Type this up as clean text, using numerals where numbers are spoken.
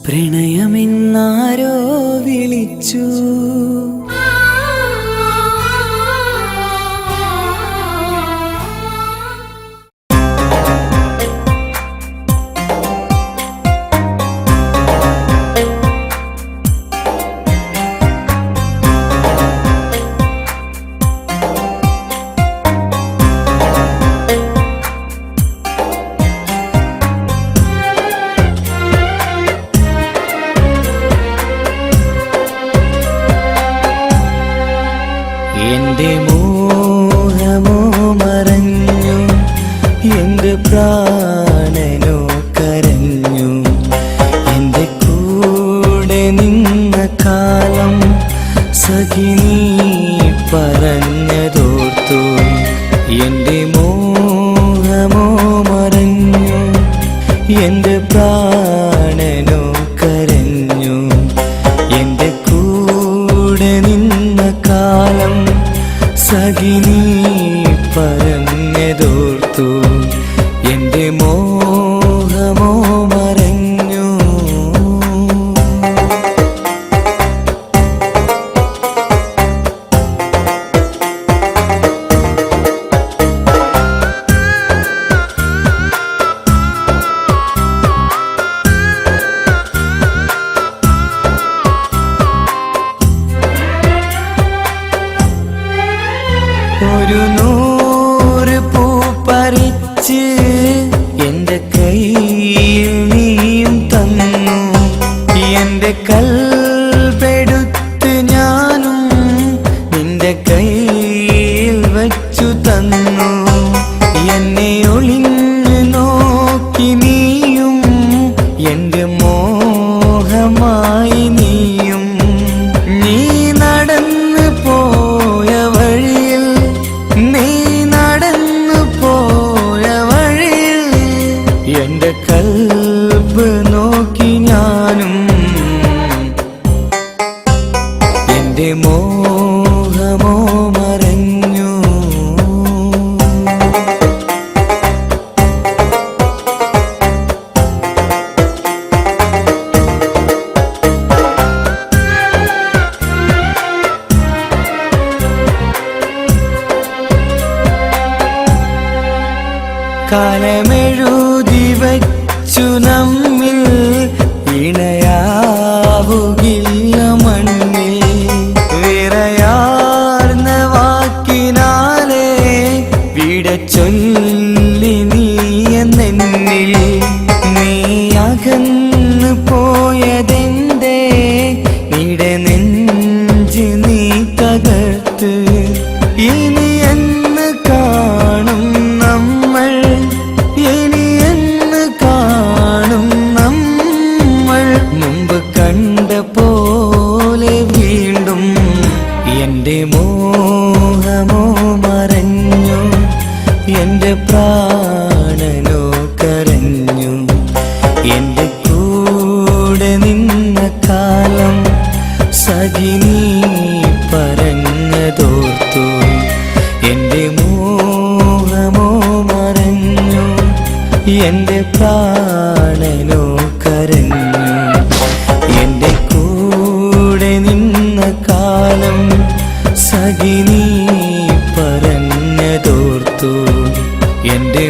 പ്രണയമെന്നാരോ വിളിച്ചു, എന്റെ മോഹമോ മറഞ്ഞു, എന്റെ പ്രാണനോ കരഞ്ഞു. എന്റെ കൂടെ നിന്ന കാലം സഖി നീ പറഞ്ഞതോർത്തു. എന്റെ മോഹമോ മറഞ്ഞു, എന്റെ പ്രാണനോ കരഞ്ഞു. എന്റെ കൂടെ നിന്ന കാലം സഖി നീ പറഞ്ഞതോർത്തു. എന്റെ മോഹമോ മറഞ്ഞു. ഒരു 100 പൂ പറിച്ച് എന്റെ കയ്യിൽ നീയും തന്നു. എന്റെ കൽപ്പെടുത്ത് ഞാനും നിന്റെ കയ്യിൽ വച്ചു തന്നു. എന്നെ ഒളിഞ്ഞു നോക്കി നീയും, എന്റെ മോഹമായി നീയും. നീ നടന്നു പോയ വഴിയിൽ, നീ നടന്നു പോയ വഴിയിൽ എന്റെ കൽബ് നോക്കി ഞാനും. എന്റെ മോഹമോ മറഞ്ഞു. കാലമെഴുതി വച്ചു നമ്മിൽ ഇണയാവുകില്ല മണ്ണിൽ. വിറയാർന്ന വാക്കിനാലേ വിട ചൊല്ലി നീ എന്നെന്നിൽ. നീ അകന്നു പോയതെന്തേ, നിടെ നെഞ്ച് നീ തകർത്ത്. ഇനി എന്ന് കാണും നമ്മൾ, ഇനി എന്ന് കാണും നമ്മൾ, മുമ്പ് കണ്ട പോലെ വീണ്ടും. എന്റെ മോഹമോ മറഞ്ഞു, എന്റെ പ്രാണനോ കരഞ്ഞു. എന്റെ കൂടെ നിന്ന കാലം സഖി നീ പറഞ്ഞതോർത്തു. എന്റെ മോഹമോ മറഞ്ഞു, എന്റെ പ്രാണനോ കരഞ്ഞു. എന്റെ കൂടെ നിന്ന കാലം സഖി നീ പറഞ്ഞതോർത്തു. എന്റെ